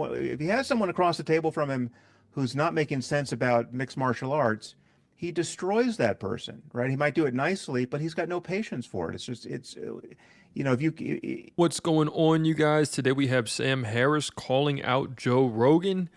if he has someone across the table from him who's not making sense about mixed martial arts, he destroys that person, right? He might do it nicely, but he's got no patience for it. It's just, if you, What's going on, you guys? Today we have Sam Harris calling out Joe Rogan.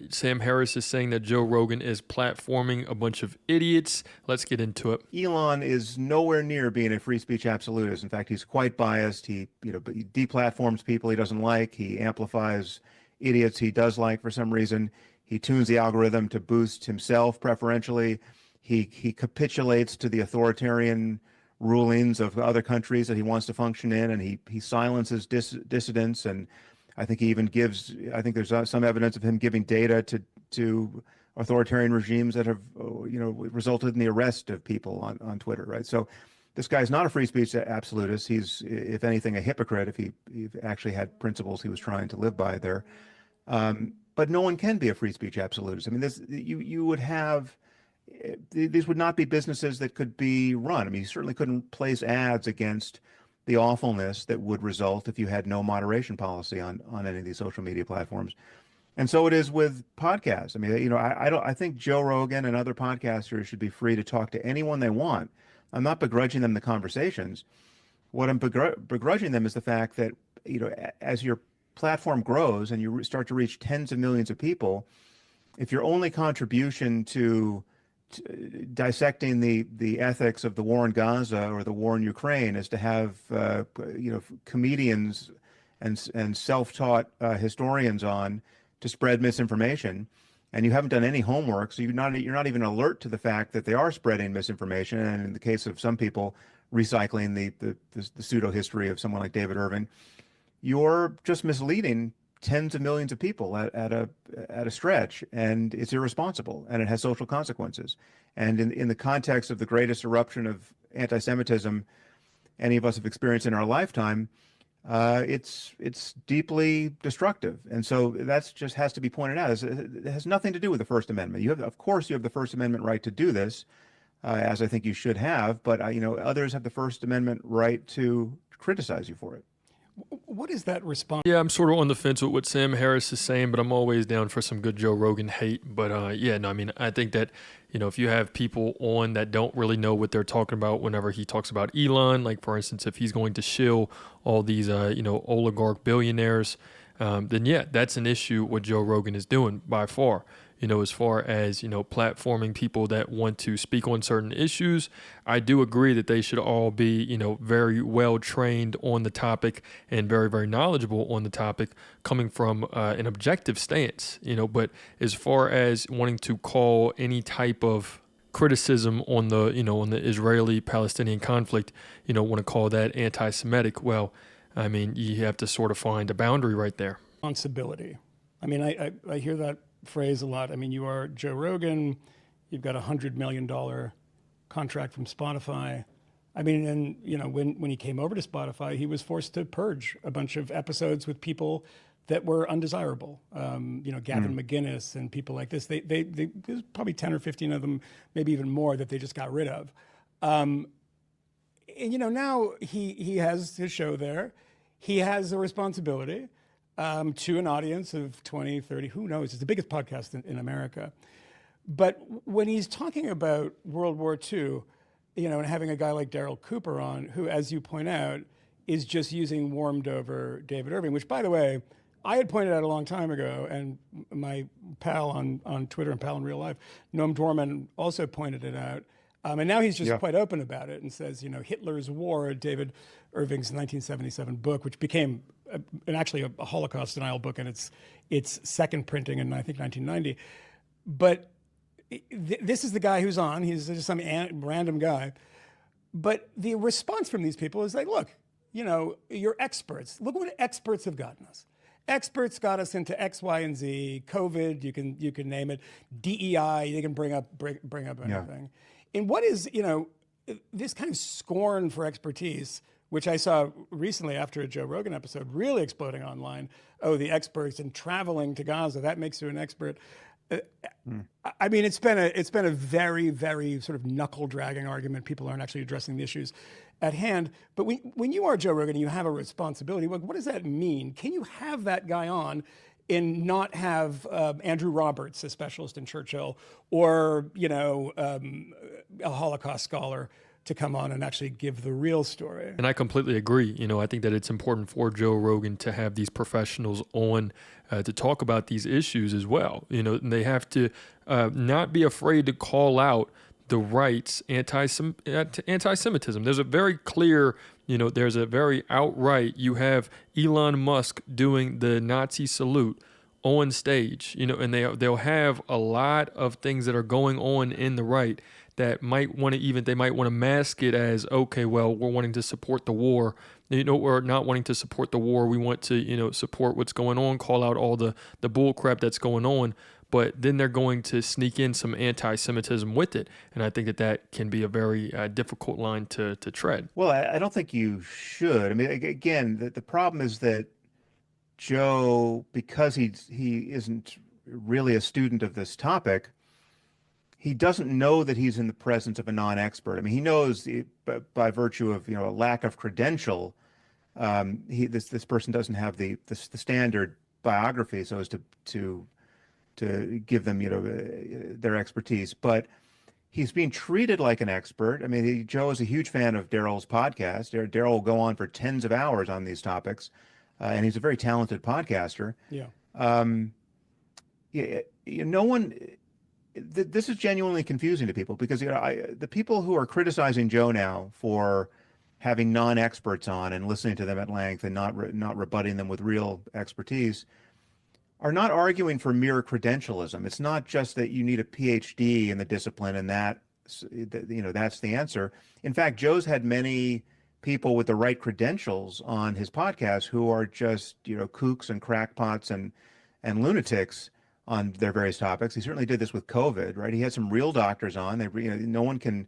Sam Harris is saying that Joe Rogan is platforming a bunch of idiots. Let's get into it. Elon is nowhere near being a free speech absolutist. In fact, he's quite biased. He deplatforms people he doesn't like. He amplifies idiots he does like for some reason. He tunes the algorithm to boost himself preferentially. He capitulates to the authoritarian rulings of other countries that he wants to function in, and he silences dissidents. And I think he even gives. I think there's some evidence of him giving data to authoritarian regimes that have resulted in the arrest of people on Twitter. Right. So this guy's not a free speech absolutist. He's, if anything, a hypocrite. If he actually had principles he was trying to live by there. But no one can be a free speech absolutist. I mean, you would have. These would not be businesses that could be run. I mean, you certainly couldn't place ads against the awfulness that would result if you had no moderation policy on any of these social media platforms. And so it is with podcasts. I mean, I think Joe Rogan and other podcasters should be free to talk to anyone they want. I'm not begrudging them the conversations. What I'm begrudging them is the fact that, as your platform grows and you start to reach tens of millions of people, if your only contribution to dissecting the ethics of the war in Gaza or the war in Ukraine is to have comedians and self-taught historians on to spread misinformation, and you haven't done any homework, so you're not even alert to the fact that they are spreading misinformation, and in the case of some people recycling the pseudo history of someone like David Irving, you're just misleading tens of millions of people at a stretch, and it's irresponsible, and it has social consequences. And in the context of the greatest eruption of anti-Semitism any of us have experienced in our lifetime, it's deeply destructive. And so that's just has to be pointed out. It has nothing to do with the First Amendment. Of course, you have the First Amendment right to do this, as I think you should have, but others have the First Amendment right to criticize you for it. What is that response? Yeah, I'm sort of on the fence with what Sam Harris is saying, but I'm always down for some good Joe Rogan hate. But I think that, if you have people on that don't really know what they're talking about whenever he talks about Elon, like for instance, if he's going to shill all these, oligarch billionaires, then yeah, that's an issue what Joe Rogan is doing by far. As far as, platforming people that want to speak on certain issues, I do agree that they should all be, very well trained on the topic and very, very knowledgeable on the topic coming from an objective stance, but as far as wanting to call any type of criticism on the Israeli-Palestinian conflict, want to call that anti-Semitic, well, I mean, you have to sort of find a boundary right there. Responsibility. I mean, I hear that phrase a lot. I mean, you are Joe Rogan, you've got $100 million contract from Spotify. I mean, and when he came over to Spotify, he was forced to purge a bunch of episodes with people that were undesirable. Gavin McGinnis and people like this. There's probably 10 or 15 of them, maybe even more, that they just got rid of. And now he has his show there. He has a responsibility to an audience of 20, 30, who knows? It's the biggest podcast in America. But when he's talking about World War II, and having a guy like Daryl Cooper on, who, as you point out, is just using warmed over David Irving, which, by the way, I had pointed out a long time ago, and my pal on Twitter and pal in real life, Noam Dorman, also pointed it out. And now he's just quite open about it and says, Hitler's War, David Irving's 1977 book, which became actually a Holocaust denial book, and its second printing in, I think, 1990. But this is the guy who's on. He's just some random guy. But the response from these people is like, look, you're experts. Look what experts have gotten us. Experts got us into X, Y, and Z. COVID, you can name it. DEI, they can bring up anything. Yeah. And what is this kind of scorn for expertise, which I saw recently after a Joe Rogan episode, really exploding online. Oh, the experts and traveling to Gaza, that makes you an expert. I mean, it's been a very, very sort of knuckle dragging argument. People aren't actually addressing the issues at hand. But when you are Joe Rogan, you have a responsibility. What does that mean? Can you have that guy on in not have Andrew Roberts, a specialist in Churchill, or a Holocaust scholar to come on and actually give the real story. And I completely agree. I think that it's important for Joe Rogan to have these professionals on to talk about these issues as well. And they have to not be afraid to call out the right's anti-Semitism. There's a very clear, there's a very outright, you have Elon Musk doing the Nazi salute on stage, and they'll have a lot of things that are going on in the right that might want to mask it as, okay, well, we're wanting to support the war, or not wanting to support the war. We want to, support what's going on, call out all the bull crap that's going on. But then they're going to sneak in some anti-Semitism with it. And I think that can be a very difficult line to tread. Well, I don't think you should. I mean, again, the problem is that Joe, because he isn't really a student of this topic, he doesn't know that he's in the presence of a non-expert. I mean, he knows by virtue of a lack of credential, this person doesn't have the standard biography, so as to give them their expertise. But he's being treated like an expert. I mean, Joe is a huge fan of Daryl's podcast. Daryl will go on for tens of hours on these topics, and he's a very talented podcaster. Yeah. No one. This is genuinely confusing to people because the people who are criticizing Joe now for having non-experts on and listening to them at length and not rebutting them with real expertise are not arguing for mere credentialism. It's not just that you need a PhD in the discipline and that's the answer. In fact, Joe's had many people with the right credentials on his podcast who are just kooks and crackpots and lunatics on their various topics. He certainly did this with COVID, right? He had some real doctors on. No one can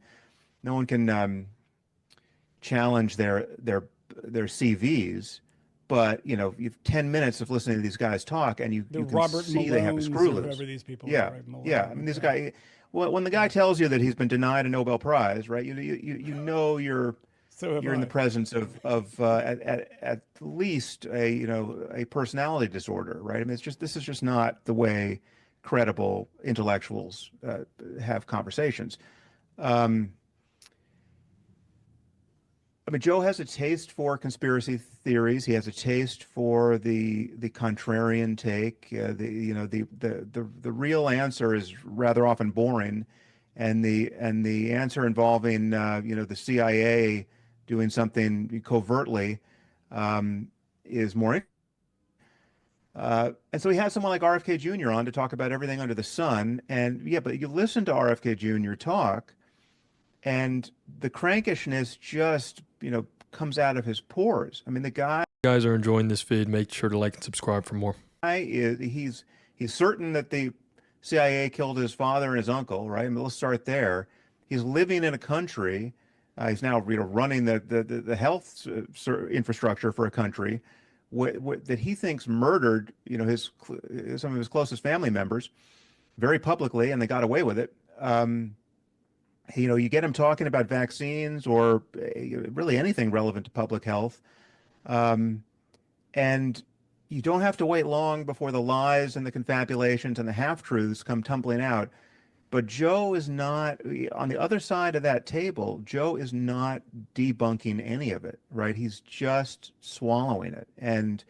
challenge their CVs, but you have 10 minutes of listening to these guys talk, and you can Robert see Malone's, they have a screw loose. Whoever these people Yeah, are, right? Malone, yeah. I mean, this guy. Well, when the guy tells you that he's been denied a Nobel Prize, right? You're in the presence of at least a personality disorder, right? I mean, this is just not the way credible intellectuals have conversations. I mean, Joe has a taste for conspiracy theories. He has a taste for the contrarian take. The real answer is rather often boring, and the answer involving the CIA doing something covertly is more. And so he has someone like RFK Jr. on to talk about everything under the sun. And yeah, but you listen to RFK Jr. talk, and the crankishness just comes out of his pores. I mean, the guy. If you guys are enjoying this feed, make sure to like and subscribe for more. He's certain that the CIA killed his father and his uncle, right? I mean, let's start there. He's living in a country. He's now running the health infrastructure for a country that he thinks murdered some of his closest family members very publicly, and they got away with it. You get him talking about vaccines or really anything relevant to public health, and you don't have to wait long before the lies and the confabulations and the half-truths come tumbling out. But Joe is not, on the other side of that table, Joe is not debunking any of it, right? He's just swallowing it. And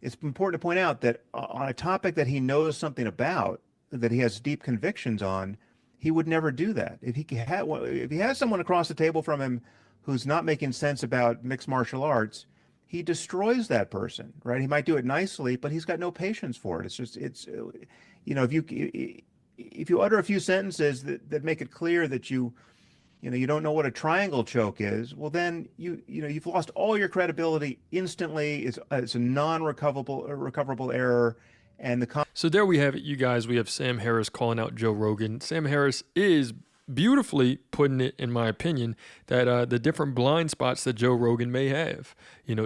it's important to point out that on a topic that he knows something about, that he has deep convictions on, he would never do that. If he has someone across the table from him who's not making sense about mixed martial arts, he destroys that person, right? He might do it nicely, but he's got no patience for it. If you utter a few sentences that make it clear that you don't know what a triangle choke is, well, then you've lost all your credibility instantly. It's a non-recoverable error. So there we have it, you guys. We have Sam Harris calling out Joe Rogan. Sam Harris is beautifully putting it, in my opinion, that the different blind spots that Joe Rogan may have.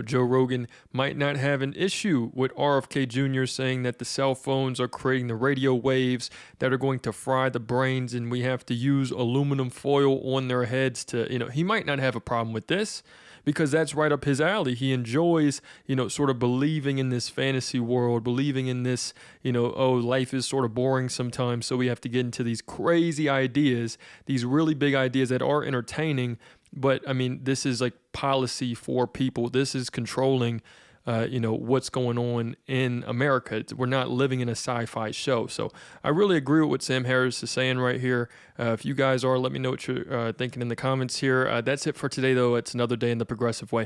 Joe Rogan might not have an issue with RFK Jr. saying that the cell phones are creating the radio waves that are going to fry the brains, and we have to use aluminum foil on their heads to, he might not have a problem with this because that's right up his alley. He enjoys, sort of believing in this fantasy world, believing in this, oh, life is sort of boring sometimes, so we have to get into these crazy ideas, these really big ideas that are entertaining. But I mean, this is like policy for people. This is controlling, what's going on in America. We're not living in a sci-fi show. So I really agree with what Sam Harris is saying right here. If you guys are, let me know what you're thinking in the comments here. That's it for today, though. It's another day in the progressive way.